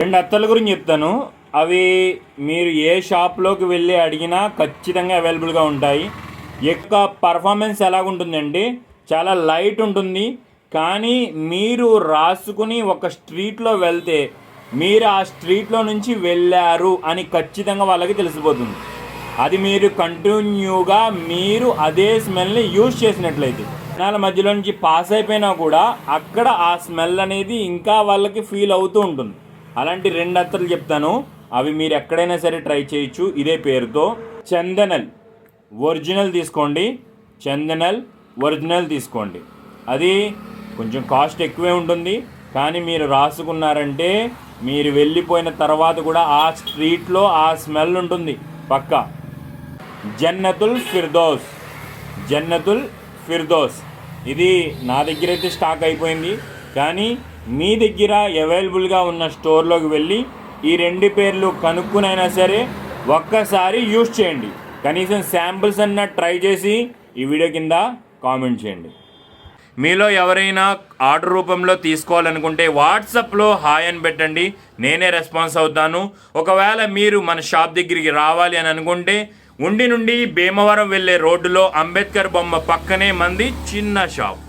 2 అత్తర్ల గురించి చెప్తాను. అవి మీరు ఏ షాప్లోకి వెళ్ళి అడిగినా ఖచ్చితంగా అవైలబుల్గా ఉంటాయి. ఎక్కువ పర్ఫార్మెన్స్ ఎలాగుంటుందండి, చాలా లైట్ ఉంటుంది. కానీ మీరు రాసుకుని ఒక స్ట్రీట్లో వెళ్తే మీరు ఆ స్ట్రీట్లో నుంచి వెళ్ళారు అని ఖచ్చితంగా వాళ్ళకి తెలిసిపోతుంది. అది మీరు కంటిన్యూగా మీరు అదే స్మెల్ని యూజ్ చేసినట్లయితే జనాల మధ్యలో నుంచి పాస్ అయిపోయినా కూడా అక్కడ ఆ స్మెల్ అనేది ఇంకా వాళ్ళకి ఫీల్ అవుతూ ఉంటుంది. అలాంటి 2 అత్తర్లు చెప్తాను, అవి మీరు ఎక్కడైనా సరే ట్రై చేయొచ్చు ఇదే పేరుతో. చందనల్ ఒరిజినల్ తీసుకోండి, చందనల్ ఒరిజినల్ తీసుకోండి. అది కొంచెం కాస్ట్ ఎక్కువే ఉంటుంది, కానీ మీరు రాసుకున్నారంటే మీరు వెళ్ళిపోయిన తర్వాత కూడా ఆ స్ట్రీట్లో ఆ స్మెల్ ఉంటుంది పక్కా. జన్నతుల్ ఫిర్దౌస్, జన్నతుల్ ఫిర్దౌస్ ఇది నా దగ్గర అయితే స్టాక్ అయిపోయింది. కానీ మీ దగ్గర అవైలబుల్గా ఉన్న స్టోర్లోకి వెళ్ళి ఈ 2 పేర్లు కనుక్కునైనా సరే ఒక్కసారి యూజ్ చేయండి. కనీసం శాంపిల్స్ అన్న ట్రై చేసి ఈ వీడియో కింద కామెంట్ చేయండి. మీలో ఎవరైనా ఆర్డర్ రూపంలో తీసుకోవాలనుకుంటే వాట్సాప్లో హాయ్ అని పెట్టండి, నేనే రెస్పాన్స్ అవుతాను. ఒకవేళ మీరు మన షాప్ దగ్గరికి రావాలి అని అనుకుంటే ఉండి నుండి భీమవరం వెళ్ళే రోడ్డులో అంబేద్కర్ బొమ్మ పక్కనే మంది చిన్న షాప్.